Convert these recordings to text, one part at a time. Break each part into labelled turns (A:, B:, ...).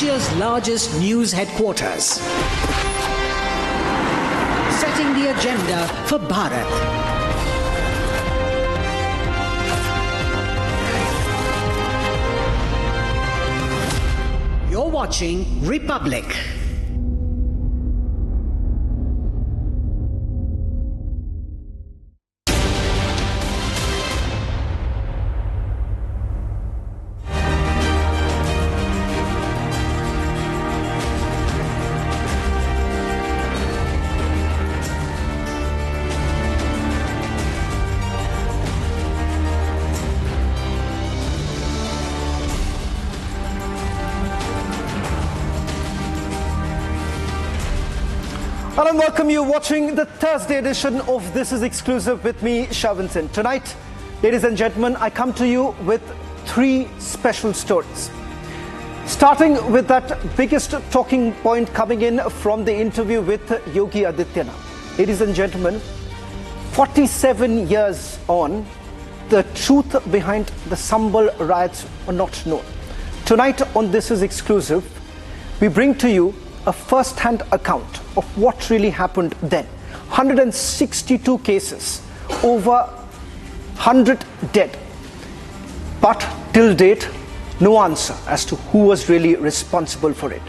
A: Asia's largest news headquarters. Setting the agenda for Bharat. You're watching Republic.
B: And I welcome you watching the Thursday edition of This Is Exclusive with me, Shavansan. Tonight, ladies and gentlemen, I come to you with three special stories. Starting with that biggest talking point coming in from the interview with Yogi Adityanath. Ladies and gentlemen, 47 years on, the truth behind the Sambhal riots are not known. Tonight on This Is Exclusive, we bring to you a first-hand account of what really happened then. 162 cases, over 100 dead. But till date, no answer as to who was really responsible for it.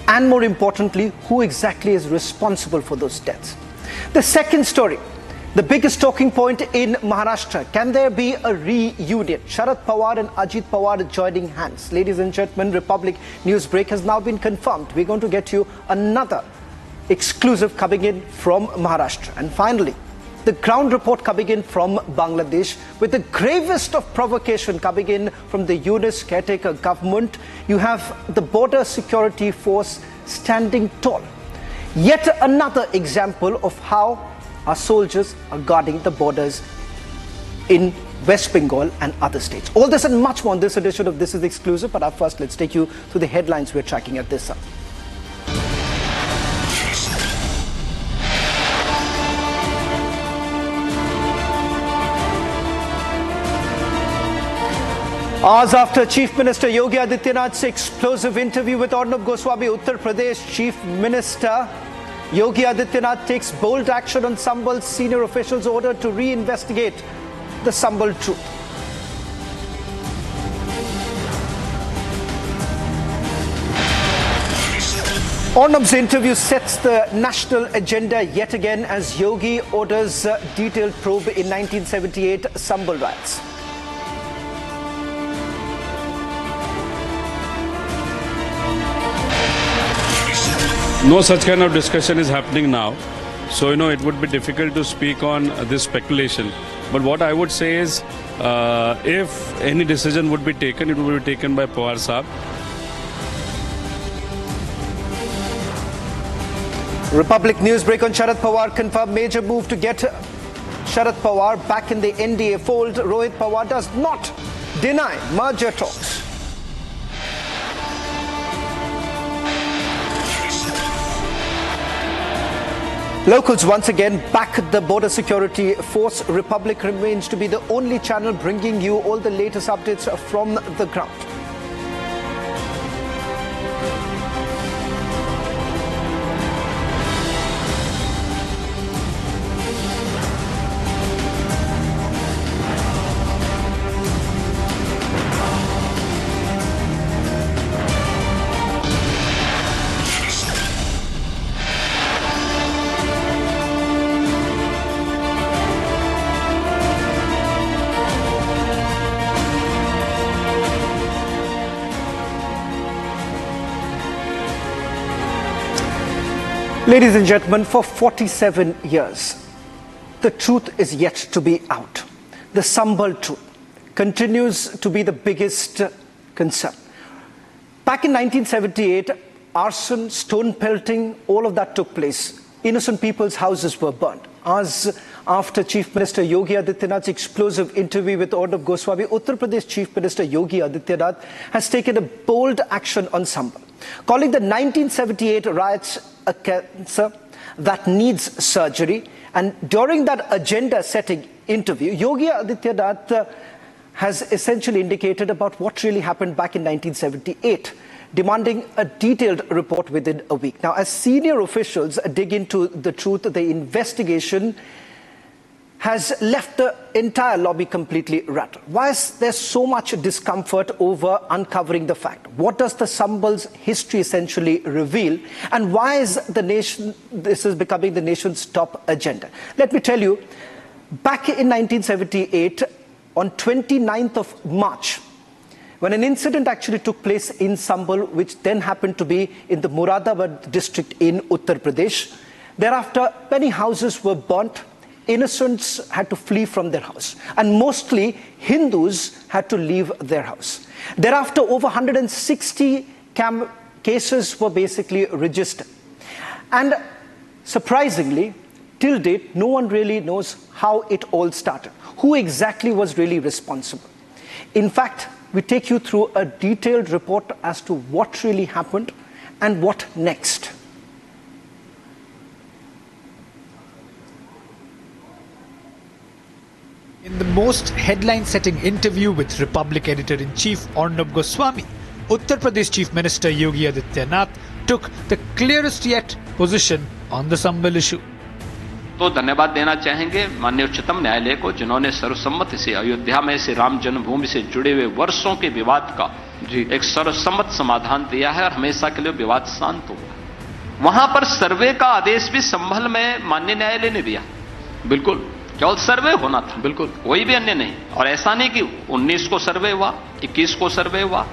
B: And more importantly, who exactly is responsible for those deaths. The second story, the biggest talking point in Maharashtra. Can there be a reunion? Sharad Pawar and Ajit Pawar joining hands. Ladies and gentlemen, Republic news break has now been confirmed. We're going to get you another exclusive coming in from Maharashtra. And finally, the ground report coming in from Bangladesh with the gravest of provocation coming in from the Yunus caretaker government. You have the border security force standing tall. Yet another example of how our soldiers are guarding the borders in West Bengal and other states. All this and much more on this edition of This Is Exclusive. But first, let's take you through the headlines we're tracking at this hour. Hours after Chief Minister Yogi Adityanath's explosive interview with Arnab Goswami, Uttar Pradesh Chief Minister Yogi Adityanath takes bold action on Sambhal's senior officials' order to reinvestigate the Sambhal truth. Arnab's interview sets the national agenda yet again as Yogi orders a detailed probe in 1978 Sambhal riots.
C: No such kind of discussion is happening now. So, it would be difficult to speak on this speculation. But what I would say is, if any decision would be taken, it would be taken by Pawar Saab.
B: Republic news break on Sharad Pawar confirmed major move to get Sharad Pawar back in the NDA fold. Rohit Pawar does not deny merger talks. Locals once again back the border security force. Republic remains to be the only channel bringing you all the latest updates from the ground. Ladies and gentlemen, for 47 years, the truth is yet to be out. The Sambhal truth continues to be the biggest concern. Back in 1978, arson, stone pelting, all of that took place. Innocent people's houses were burned. Hours after Chief Minister Yogi Adityanath's explosive interview with Arnab Goswami, Uttar Pradesh Chief Minister Yogi Adityanath has taken a bold action on Sambhal, calling the 1978 riots a cancer that needs surgery. And during that agenda-setting interview, Yogi Adityanath has essentially indicated about what really happened back in 1978. demanding a detailed report within a week. Now, as senior officials dig into the truth, the investigation has left the entire lobby completely rattled. Why is there so much discomfort over uncovering the fact? What does the Sambhal's history essentially reveal? And why is this is becoming the nation's top agenda? Let me tell you, back in 1978, on 29th of March, when an incident actually took place in Sambhal, which then happened to be in the Moradabad district in Uttar Pradesh, thereafter many houses were burnt. Innocents had to flee from their house, and mostly Hindus had to leave their house. Thereafter, over 160 cases were basically registered. And surprisingly, till date, no one really knows how it all started. Who exactly was really responsible? In fact, we take you through a detailed report as to what really happened and what next.
D: In the most headline-setting interview with Republic Editor-in-Chief Arnab Goswami, Uttar Pradesh Chief Minister Yogi Adityanath took the clearest yet position on the Sambhal issue.
E: तो धन्यवाद देना चाहेंगे माननीय उच्चतम न्यायालय को, जिन्होंने सर्वसम्मति से अयोध्या में से राम जन्मभूमि से जुड़े हुए वर्षों के विवाद का एक सर्वसम्मत समाधान दिया है और हमेशा के लिए विवाद शांत हुआ। वहां पर सर्वे का आदेश भी संभल में माननीय न्यायालय ने दिया। बिल्कुल, केवल सर्वे होना था, बिल्कुल कोई भी अन्य नहीं। और ऐसा नहीं कि 19 को सर्वे हुआ, 21 को सर्वे हुआ,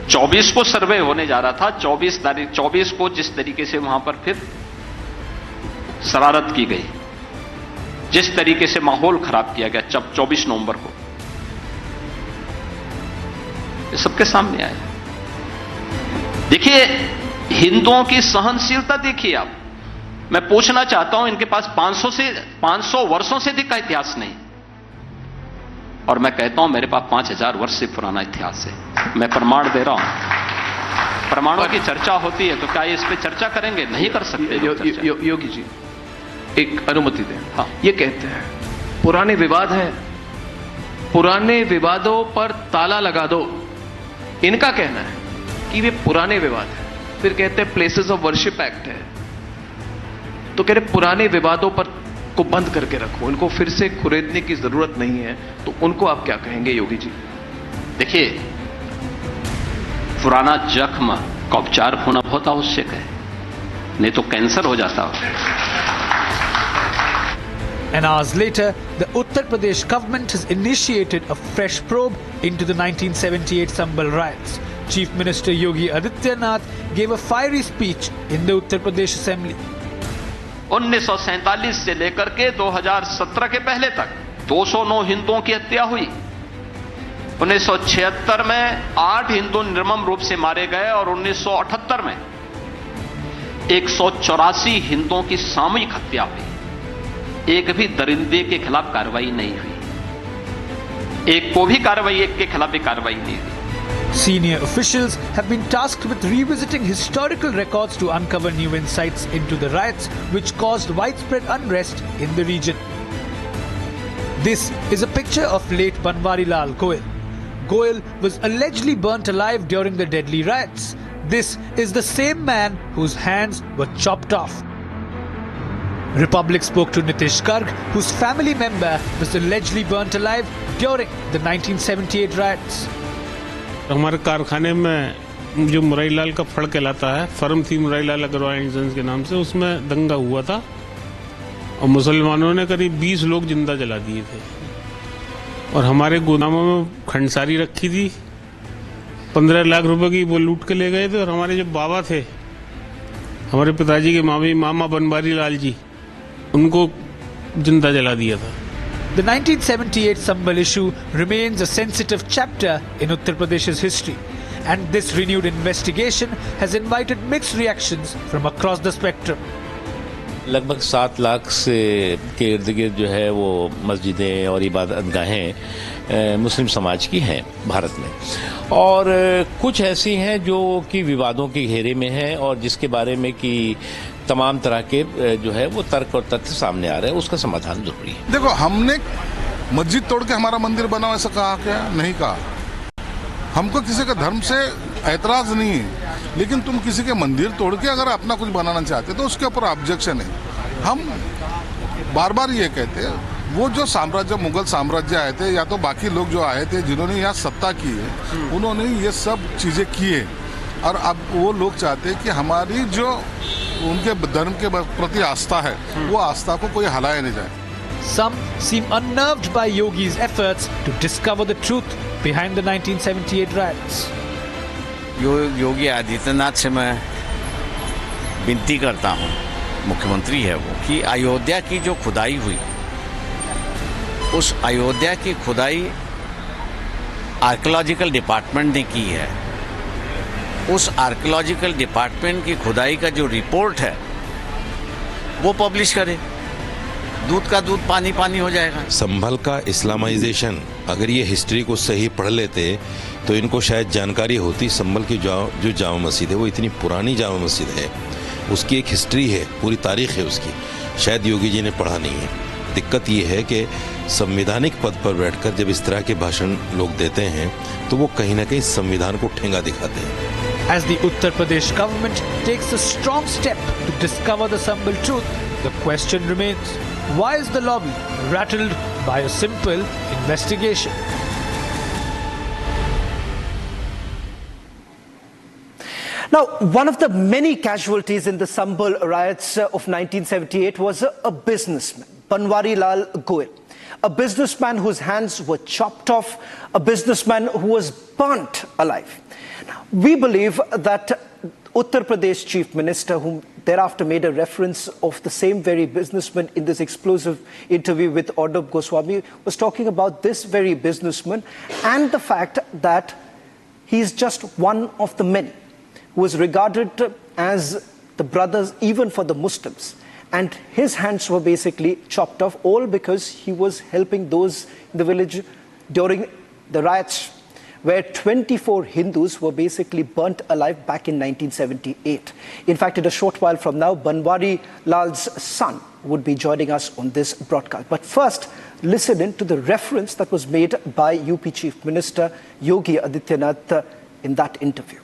E: 24 को सर्वे होने जा रहा था। 24 को जिस तरीके से वहां पर फिर शरारत की गई, जिस तरीके से माहौल खराब किया गया 24 नवंबर को, ये सबके सामने आया। देखिए, हिंदुओं की सहनशीलता देखिए आप। मैं पूछना चाहता हूं, इनके पास 500 वर्षों से अधिक का इतिहास नहीं, और मैं कहता हूं मेरे पास 5000 वर्ष से पुराना इतिहास है। मैं प्रमाण दे रहा हूं। प्रमाणों की चर्चा होती है तो क्या इस पे चर्चा करेंगे? नहीं कर सकते।
F: योगी जी, एक अनुमति दें। हाँ, ये कहते हैं पुराने विवाद हैं, पुराने विवादों पर ताला लगा दो। इनका कहना है कि वे पुराने विवाद हैं। फिर कहते हैं प्लेसेस ऑफ वर्शिप एक्ट है, तो कह रहे पुराने विवादों पर को बंद करके रखो, उनको फिर से खुरेदने की जरूरत नहीं है। तो उनको आप क्या कहेंगे योगी जी?
E: देखिए, पुराना जख्म का उपचार होना बहुत आवश्यक है, नहीं तो कैंसर हो जाता है।
D: And hours later, the Uttar Pradesh government has initiated a fresh probe into the 1978 Sambhal riots. Chief Minister Yogi Adityanath gave a fiery speech in the Uttar Pradesh Assembly.
E: 1947 से लेकर के 2017 के पहले तक 209 हिंदुओं की हत्या हुई। 1976 में 8 हिंदू निर्मम रूप से मारे गए और 1978 में 184 हिंदुओं की सामूहिक हत्या हुई। एक भी दरिंदे के खिलाफ कार्रवाई नहीं हुई। एक के खिलाफ भी कार्रवाई नहीं हुई।
D: Senior officials have been tasked with revisiting historical records to uncover new insights into the riots which caused widespread unrest in the region. This is a picture of late Banwarilal Goel. Goel was allegedly burnt alive during the deadly riots. This is the same man whose hands were chopped off. Republic spoke to Nitish Garg, whose family member was allegedly burnt alive during the 1978 riots.
G: हमारे कारखाने में जो मुरारीलाल का फड़ कहलाता है, firm थी Murarilal Agarwal and sons के नाम से, उसमें दंगा हुआ था और मुसलमानों ने करीब 20 लोग जिंदा जला दिए थे और हमारे गोदामों में खंडसारी रखी थी। 15 लाख रुपए की वो लूट के ले गए थे और हमारे जो बाबा थे, हमारे पिताजी के मामा बनवारीलाल जी, उनको जिंदा जला दिया था।
D: The 1978 Sambhal issue remains a sensitive chapter in Uttar Pradesh's history, and this renewed investigation has invited mixed reactions from across the spectrum.
H: लगभग 7 लाख से के इर्द गिर्द जो है वो मस्जिदें और इबादत गाहें मुस्लिम समाज की हैं भारत में, और कुछ ऐसी हैं जो कि विवादों के घेरे में हैं और जिसके बारे में कि तमाम तरह के जो है वो तर्क और तथ्य सामने आ रहे हैं, उसका समाधान जरूरी है।
I: देखो, हमने मस्जिद तोड़ के हमारा मंदिर बनाओ ऐसा कहा क्या? नहीं कहा। हमको किसी के धर्म से ऐतराज नहीं है, लेकिन तुम किसी के मंदिर तोड़ के अगर अपना कुछ बनाना चाहते तो उसके ऊपर ऑब्जेक्शन है। हम बार बार ये कहते हैं, वो जो साम्राज्य, मुगल साम्राज्य आए थे या तो बाकी लोग जो आए थे जिन्होंने यहाँ सत्ता की है, उन्होंने ये सब चीज़ें की है, और अब वो लोग चाहते हैं कि हमारी जो उनके धर्म के प्रति आस्था है, वो आस्था को कोई हलाया नहीं जाए।
D: Some seem unnerved by Yogi's efforts to discover the truth behind the 1978 riots.
J: Yogi Adityanath से मैं विनती करता हूँ, मुख्यमंत्री है वो, कि अयोध्या की जो खुदाई हुई, उस अयोध्या की खुदाई आर्कियोलॉजिकल डिपार्टमेंट ने की है। उस आर्कियोलॉजिकल डिपार्टमेंट की खुदाई का जो रिपोर्ट है वो पब्लिश करे। दूध का दूध, पानी पानी हो जाएगा।
K: संभल का इस्लामाइजेशन, अगर ये हिस्ट्री को सही पढ़ लेते तो इनको शायद जानकारी होती। संभल की जो जामा मस्जिद है वो इतनी पुरानी जामा मस्जिद है, उसकी एक हिस्ट्री है, पूरी तारीख है उसकी, शायद योगी जी ने पढ़ा नहीं है। दिक्कत ये है कि संवैधानिक पद पर बैठकर जब इस तरह के भाषण लोग देते हैं तो वो कहीं ना कहीं संविधान को ठेंगा दिखाते हैं।
D: As the Uttar Pradesh government takes a strong step to discover the Sambhal truth, the question remains, why is the lobby rattled by a simple investigation?
B: Now, one of the many casualties in the Sambhal riots of 1978 was a businessman, Banwari Lal Goel, a businessman whose hands were chopped off, a businessman who was burnt alive. We believe that Uttar Pradesh Chief Minister, whom thereafter made a reference of the same very businessman in this explosive interview with Arnab Goswami, was talking about this very businessman and the fact that he is just one of the many who was regarded as the brothers even for the Muslims. And his hands were basically chopped off, all because he was helping those in the village during the riots, where 24 Hindus were basically burnt alive back in 1978. In fact, in a short while from now, Banwari Lal's son would be joining us on this broadcast. But first, listen in to the reference that was made by UP Chief Minister Yogi Adityanath in that interview.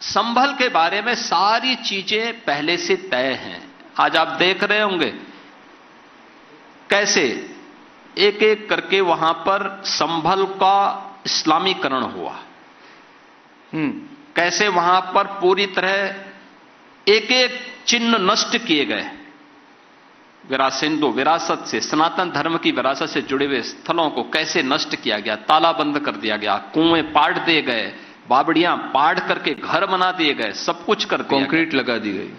E: संभल के बारे में सारी चीजें पहले से तय हैं। आज आप देख रहे होंगे कैसे एक एक करके वहां पर संभल का इस्लामीकरण हुआ, कैसे वहां पर पूरी तरह एक एक चिन्ह नष्ट किए गए। हिंदू विरासत से, सनातन धर्म की विरासत से जुड़े हुए स्थलों को कैसे नष्ट किया गया, तालाबंद कर दिया गया, कुएं पाट दिए गए, बावड़ियां पाड़ करके घर बना दिए गए, सब कुछ कर दिया,
F: कंक्रीट लगा दी गई,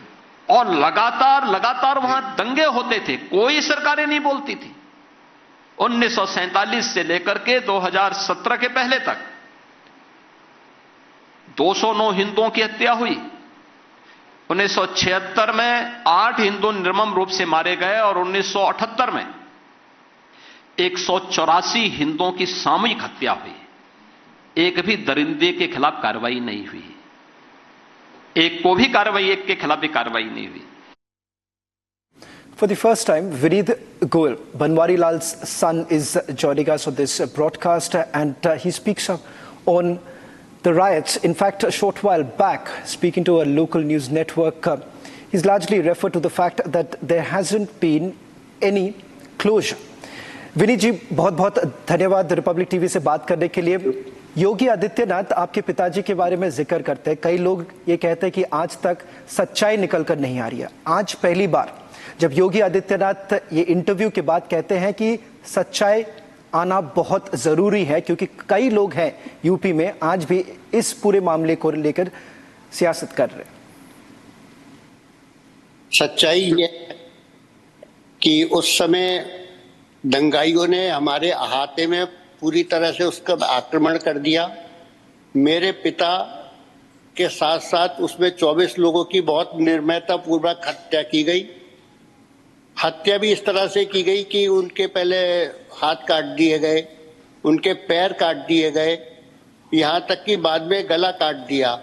E: और लगातार वहां दंगे होते थे, कोई सरकारें नहीं बोलती थी। 1947 से लेकर के 2017 के पहले तक 209 हिंदुओं की हत्या हुई। 1976 में 8 हिंदू निर्मम रूप से मारे गए और 1978 में 184 हिंदुओं की सामूहिक हत्या हुई। एक भी दरिंदे के खिलाफ कार्रवाई नहीं हुई, एक के खिलाफ भी कार्रवाई नहीं हुई।
B: For the first time, Vineet Goel, Banwari Lal's son, is joining us on this broadcast, and he speaks up on the riots. In fact, a short while back, speaking to a local news network, he's largely referred to the fact that there hasn't been any closure. Vineet जी, बहुत बहुत धन्यवाद Republic TV से बात करने के लिए। योगी आदित्यनाथ आपके पिताजी के बारे में जिक्र करते हैं, कई लोग ये कहते हैं कि आज तक सच्चाई निकल कर नहीं आ रही है। आज पहली बार जब योगी आदित्यनाथ ये इंटरव्यू के बाद कहते हैं कि सच्चाई आना बहुत जरूरी है, क्योंकि कई लोग हैं यूपी में आज भी इस पूरे मामले को लेकर सियासत कर रहे हैं।
L: सच्चाई ये कि उस समय दंगाइयों ने हमारे अहाते में पूरी तरह से उसका आक्रमण कर दिया। मेरे पिता के साथ साथ उसमें 24 लोगों की बहुत निर्ममता पूर्वक हत्या की गई। हत्या भी इस तरह से की गई कि उनके पहले हाथ काट दिए गए, उनके पैर काट दिए गए, यहाँ तक कि बाद में गला काट दिया।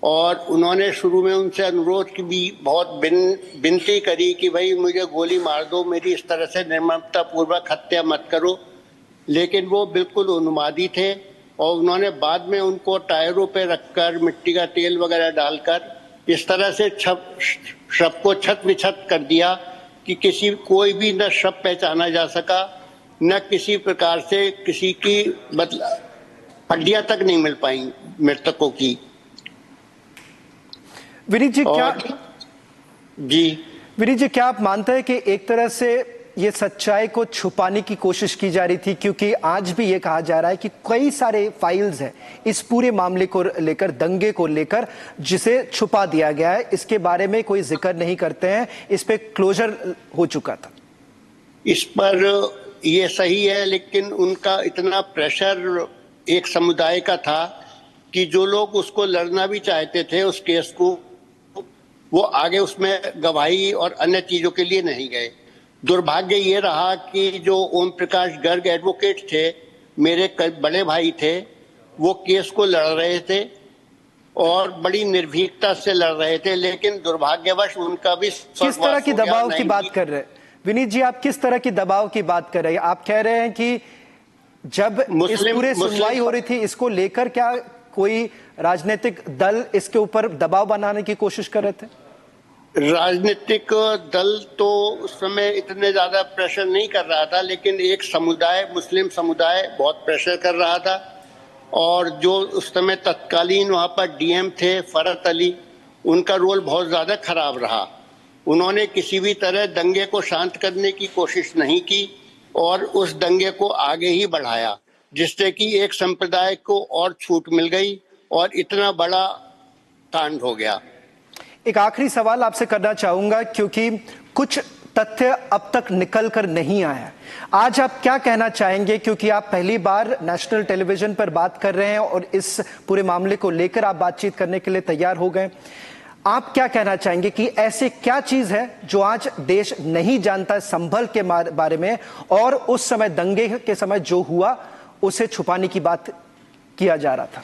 L: और उन्होंने शुरू में उनसे अनुरोध की भी बहुत विनती करी कि भाई मुझे गोली मार दो, मेरी इस तरह से निर्ममता पूर्वक हत्या मत करो, लेकिन वो बिल्कुल उन्मादी थे और उन्होंने बाद में उनको टायरों पे रखकर मिट्टी का तेल वगैरह डालकर इस तरह से शव को छत विछत कर दिया कि कोई भी न शव पहचाना जा सका, न किसी प्रकार से किसी की मतलब हड्डियां तक नहीं मिल पाई मृतकों की।
B: विनीत जी विनीत जी, क्या आप मानते हैं कि एक तरह से ये सच्चाई को छुपाने की कोशिश की जा रही थी, क्योंकि आज भी ये कहा जा रहा है कि कई सारे फाइल्स हैं इस पूरे मामले को लेकर, दंगे को लेकर, जिसे छुपा दिया गया है, इसके बारे में कोई जिक्र नहीं करते हैं, इस पे क्लोजर हो चुका था।
L: इस पर ये सही है, लेकिन उनका इतना प्रेशर एक समुदाय का था कि जो लोग उसको लड़ना भी चाहते थे उस केस को, वो आगे उसमें गवाही और अन्य चीजों के लिए नहीं गए। दुर्भाग्य ये रहा कि जो ओम प्रकाश गर्ग एडवोकेट थे, मेरे बड़े भाई थे, वो केस को लड़ रहे थे और बड़ी निर्भीकता से लड़ रहे थे, लेकिन दुर्भाग्यवश उनका भी
B: किस तरह की दबाव की बात कर रहे हैं विनीत जी? आप किस तरह की दबाव की बात कर रहे हैं? आप कह रहे हैं कि जब इस पूरे सुनवाई हो रही थी, इसको लेकर क्या कोई राजनीतिक दल इसके ऊपर दबाव बनाने की कोशिश कर रहे थे?
L: राजनीतिक दल तो उस समय इतने ज्यादा प्रेशर नहीं कर रहा था, लेकिन एक समुदाय, मुस्लिम समुदाय बहुत प्रेशर कर रहा था। और जो उस समय तत्कालीन वहां पर डीएम थे फरत अली, उनका रोल बहुत ज्यादा खराब रहा। उन्होंने किसी भी तरह दंगे को शांत करने की कोशिश नहीं की और उस दंगे को आगे ही बढ़ाया, जिससे कि एक संप्रदाय को और छूट मिल गई और इतना बड़ा कांड हो गया।
B: एक आखिरी सवाल आपसे करना चाहूंगा, क्योंकि कुछ तथ्य अब तक निकल कर नहीं आया। आज आप क्या कहना चाहेंगे, क्योंकि आप पहली बार नेशनल टेलीविजन पर बात कर रहे हैं और इस पूरे मामले को लेकर आप बातचीत करने के लिए तैयार हो गए। आप क्या कहना चाहेंगे कि ऐसे क्या चीज है जो आज देश नहीं जानता संभल के बारे में, और उस समय दंगे के समय जो हुआ उसे छुपाने की बात किया जा रहा था?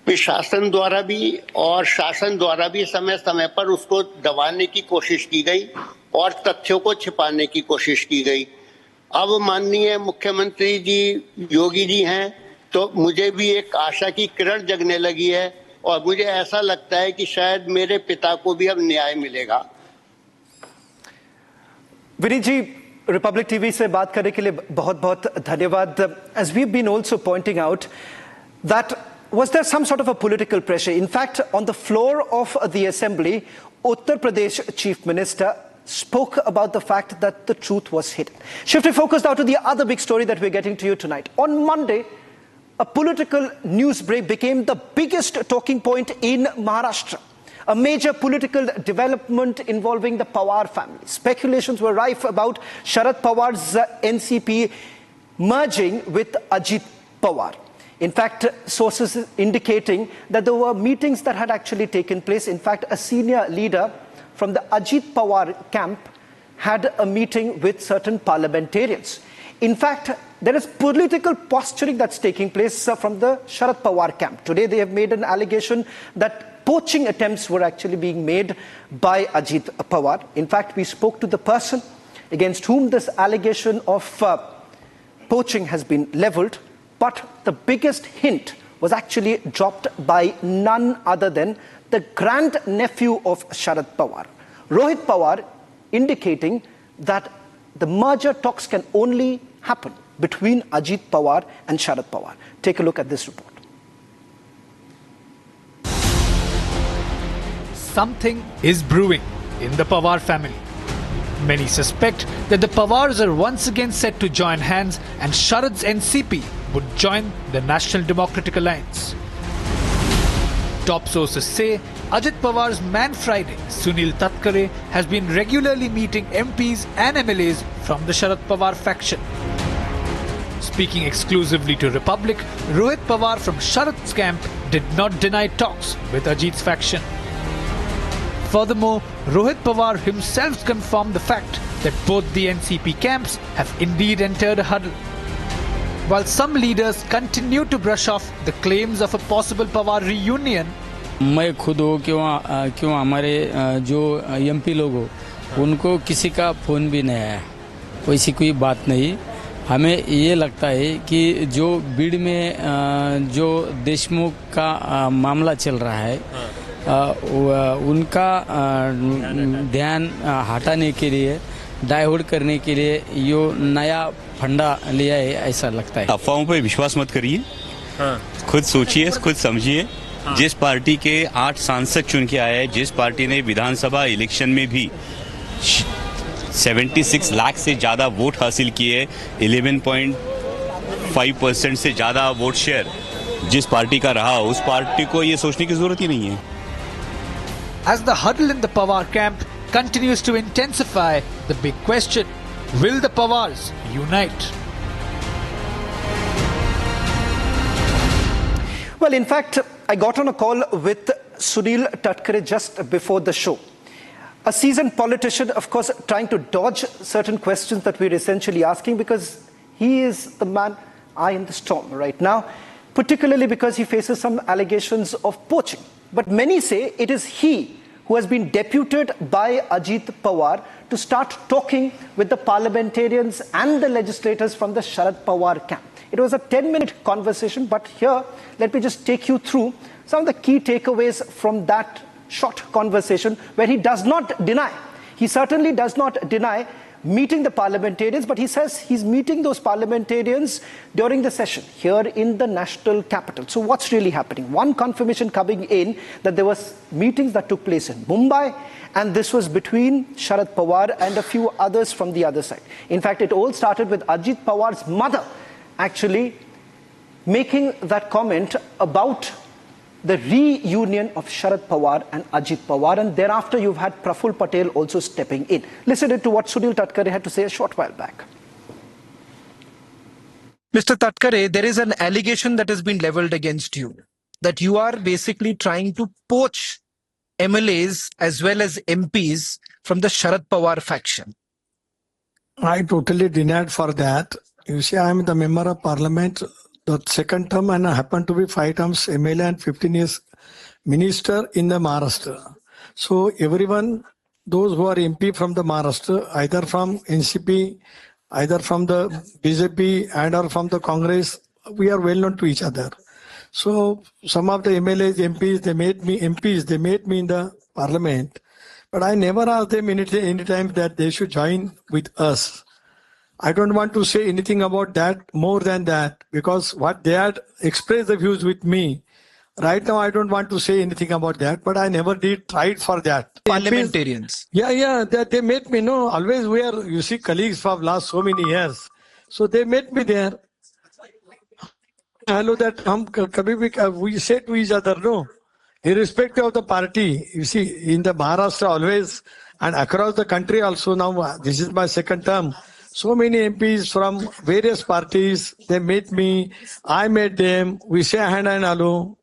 L: प्रशासन द्वारा भी और शासन द्वारा भी समय समय पर उसको दबाने की कोशिश की गई और तथ्यों को छिपाने की कोशिश की गई। अब माननीय मुख्यमंत्री जी योगी जी हैं, तो मुझे भी एक आशा की किरण जगने लगी है और मुझे ऐसा लगता है कि शायद मेरे पिता को भी अब न्याय मिलेगा।
B: विनीत जी, रिपब्लिक टीवी से बात करने के लिए बहुत बहुत धन्यवाद। As we been also pointing out that was there some sort of a political pressure? In fact, on the floor of the assembly, Uttar Pradesh Chief Minister spoke about the fact that the truth was hidden. Shifting focus now to the other big story that we're getting to you tonight. On Monday, a political news break became the biggest talking point in Maharashtra. A major political development involving the Pawar family. Speculations were rife about Sharad Pawar's NCP merging with Ajit Pawar. In fact, sources indicating that there were meetings that had actually taken place. In fact, a senior leader from the Ajit Pawar camp had a meeting with certain parliamentarians. In fact, there is political posturing that's taking place from the Sharad Pawar camp. Today, they have made an allegation that poaching attempts were actually being made by Ajit Pawar. In fact, we spoke to the person against whom this allegation of poaching has been leveled. But the biggest hint was actually dropped by none other than the grandnephew of Sharad Pawar, Rohit Pawar, indicating that the merger talks can only happen between Ajit Pawar and Sharad Pawar. Take a look at this report.
D: Something is brewing in the Pawar family. Many suspect that the Pawars are once again set to join hands and Sharad's NCP would join the National Democratic Alliance. Top sources say Ajit Pawar's man Friday, Sunil Tatkare, has been regularly meeting MPs and MLAs from the Sharad Pawar faction. Speaking exclusively to Republic, Rohit Pawar from Sharad's camp did not deny talks with Ajit's faction. Furthermore, Rohit Pawar himself confirmed the fact that both the NCP camps have indeed entered a huddle. While some leaders continue to brush off the claims of a possible Pawar reunion,
M: मैं खुद हो क्यों हमारे जो MP लोग हो उनको किसी का फोन भी नहीं आया, वैसी कोई बात नहीं। हमें ये लगता है कि जो बीड़ में जो देशमुख का मामला चल रहा है, उनका ध्यान हटाने के लिए, डाइवर्ट करने के लिए यो नया फंडा लिया है, ऐसा लगता है।
N: अफवाहों पे विश्वास मत करिए, खुद सोचिए, खुद समझिए। जिस पार्टी के 8 सांसद चुन के आए हैं, जिस पार्टी ने विधानसभा इलेक्शन में भी 76 लाख से ज्यादा वोट हासिल किए, 11.5% से ज्यादा वोट शेयर जिस पार्टी का रहा, उस पार्टी को ये सोचने की जरूरत ही नहीं है।
D: As the huddle in the Pawar camp continues to intensify, the big question, will the Pawars unite?
B: Well, in fact, I got on a call with Sunil Tatkare just before the show. A seasoned politician, of course, trying to dodge certain questions that we're essentially asking, because he is the man eye in the storm right now, particularly because he faces some allegations of poaching. But many say it is he who has been deputed by Ajit Pawar to start talking with the parliamentarians and the legislators from the Sharad Pawar camp. It was a 10-minute conversation, but here, let me just take you through some of the key takeaways from that short conversation, where he does not deny, he certainly does not deny meeting the parliamentarians, but he says he's meeting those parliamentarians during the session here in the national capital. So what's really happening? One confirmation coming in that there was meetings that took place in Mumbai, and this was between Sharad Pawar and a few others from the other side. In fact, it all started with Ajit Pawar's mother actually making that comment about the reunion of Sharad Pawar and Ajit Pawar, and thereafter you've had Praful Patel also stepping in. Listen to what Sunil Tatkare had to say a short while back. Mr. Tatkare, there is an allegation that has been leveled against you, that you are basically trying to poach MLAs as well as MPs from the Sharad Pawar faction.
O: I totally denied for that. You see, I am the member of parliament, the second term, and I happen to be 5 terms MLA and 15 years minister in the Maharashtra. So everyone, those who are MP from the Maharashtra, either from NCP, either from the BJP and or from the Congress, we are well known to each other. So some of the MLAs, MPs, they made me MPs, they made me in the parliament, but I never asked them any time that they should join with us. I don't want to say anything about that more than that, because what they had expressed the views with me. Right now, I don't want to say anything about that, but I never did try for that.
B: Parliamentarians.
O: Yeah, they met me. No, always we are, you see, colleagues for last so many years. So they met me there. I know that we say to each other, no, irrespective of the party. You see, in the Maharashtra always, and across the country also now, this is my second term. So many MPs from various parties, they met me, I met them, we say hand and hello,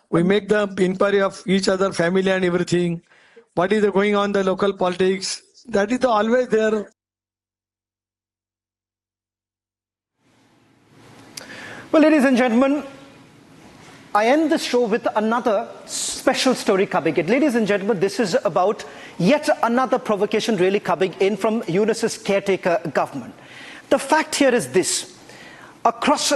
O: we make the inquiry of each other, family and everything. What is going on in the local politics? That is always there.
B: Well, ladies and gentlemen, I end this show with another special story coming in. Ladies and gentlemen, this is about yet another provocation really coming in from Yunus's caretaker government. The fact here is this. Across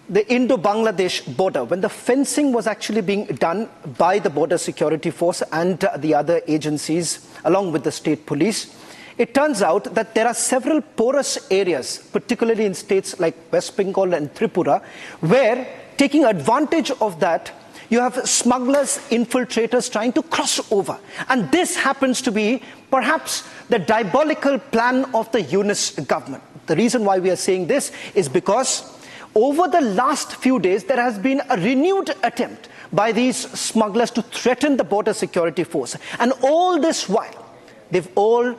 B: the Indo-Bangladesh border, when the fencing was actually being done by the border security force and the other agencies, along with the state police, it turns out that there are several porous areas, particularly in states like West Bengal and Tripura, where, taking advantage of that, you have smugglers, infiltrators trying to cross over. And this happens to be perhaps the diabolical plan of the Yunus government. The reason why we are saying this is because over the last few days, there has been a renewed attempt by these smugglers to threaten the border security force. And all this while, they've all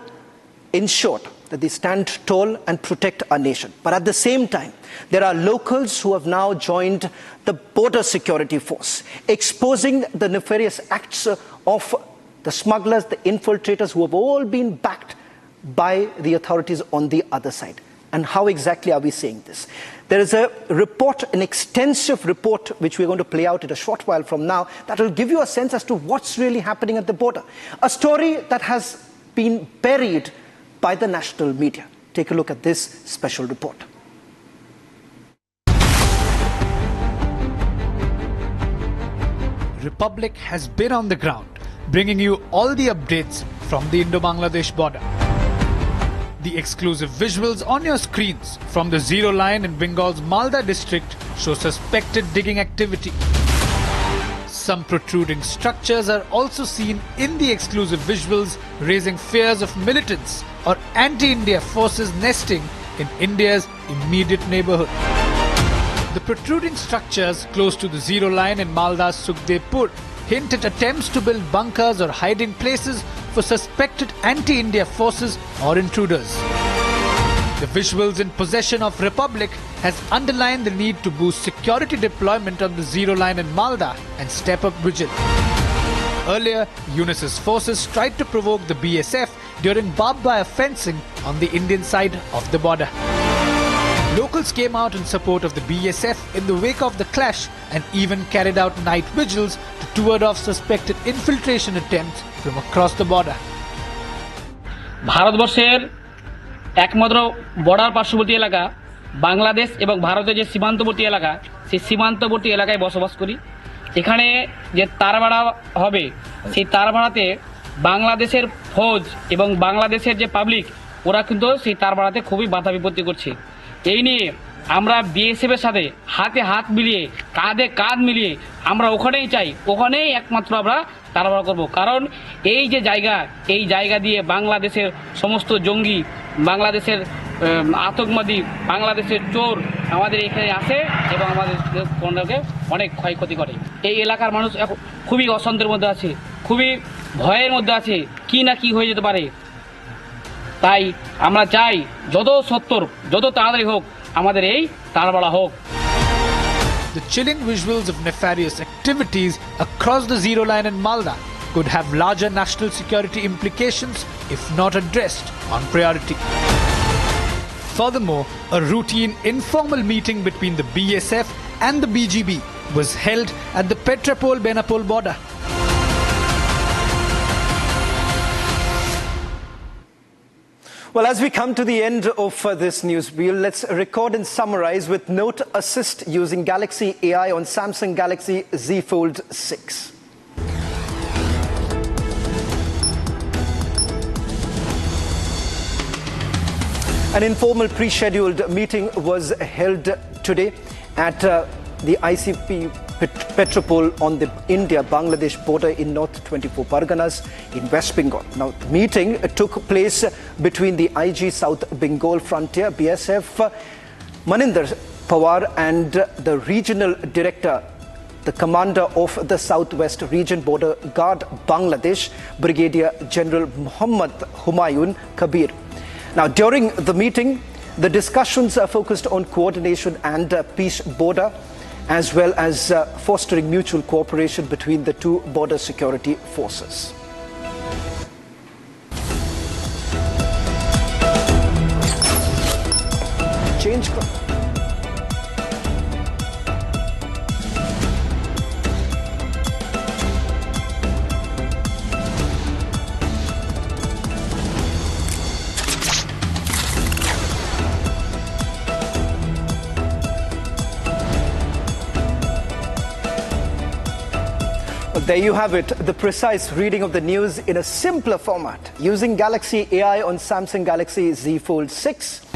B: ensured that they stand tall and protect our nation. But at the same time, there are locals who have now joined the border security force, exposing the nefarious acts of the smugglers, the infiltrators, who have all been backed by the authorities on the other side. And how exactly are we saying this? There is a report, an extensive report, which we're going to play out in a short while from now, that will give you a sense as to what's really happening at the border. A story that has been buried by the national media. Take a look at this special report.
D: Republic has been on the ground, bringing you all the updates from the Indo-Bangladesh border. The exclusive visuals on your screens from the zero line in Bengal's Malda district show suspected digging activity. Some protruding structures are also seen in the exclusive visuals, raising fears of militants or anti-India forces nesting in India's immediate neighborhood. The protruding structures close to the zero line in Malda's Sukhdevpur hint at attempts to build bunkers or hiding places for suspected anti-India forces or intruders. The visuals in possession of Republic has underlined the need to boost security deployment on the zero line in Malda and step up vigil. Earlier, Yunus's forces tried to provoke the BSF during barbed wire fencing on the Indian side of the border. Locals came out in support of the BSF in the wake of the clash and even carried out night vigils to ward off suspected infiltration attempts from across the border.
P: ভারতবর্ষের একমাত্র border পার্শ্ববর্তী এলাকা বাংলাদেশ এবং ভারতের যে সীমান্তবর্তী এলাকা সেই সীমান্তবর্তী এলাকায় বসবাস করি। এখানে যে তারবাড়া হবে সেই তারবাড়াতে বাংলাদেশের ফৌজ এবং বাংলাদেশের যে পাবলিক ওরা কিন্তু সেই তারবাড়াতে খুবই বাধা বিপত্তি করছে। এই নিয়ে আমরা বিএসএফ এর সাথে হাতে হাত মিলিয়ে কাঁধে কাঁধ মিলিয়ে আমরা ওখানেই চাই, ওখানেই একমাত্র আমরা তারবাড়া করব। কারণ এই যে জায়গা, এই জায়গা দিয়ে বাংলাদেশের সমস্ত জঙ্গি, বাংলাদেশের আতঙ্কবাদী, বাংলাদেশের চোর আমাদের এখানে আসে এবং আমাদের অনেক ক্ষয়ক্ষতি করে। এই এলাকার মানুষ এখন খুবই অশান্তির মধ্যে আছে, খুবই ভয়ের মধ্যে আছে, কি না কি হয়ে যেতে পারে। তাই আমরা চাই যত সত্তর যত তাড়াতাড়ি হোক আমাদের এই তারবাড়া হোক।
D: The chilling visuals of nefarious activities across the zero line in Malda could have larger national security implications if not addressed on priority. Furthermore, a routine informal meeting between the BSF and the BGB was held at the Petrapol-Benapol border.
B: Well, as we come to the end of this news wheel, let's record and summarize with Note Assist using Galaxy AI on Samsung Galaxy Z Fold 6. An informal pre-scheduled meeting was held today at the ICP Petropol on the India-Bangladesh border in North 24 Parganas in West Bengal. Now, the meeting took place between the IG South Bengal Frontier, BSF, Maninder Pawar and the regional director, the commander of the Southwest Region Border Guard, Bangladesh, Brigadier General Muhammad Humayun Kabir. Now, during the meeting, the discussions are focused on coordination and peace border, as well as fostering mutual cooperation between the two border security forces. There you have it, the precise reading of the news in a simpler format using Galaxy AI on Samsung Galaxy Z Fold 6.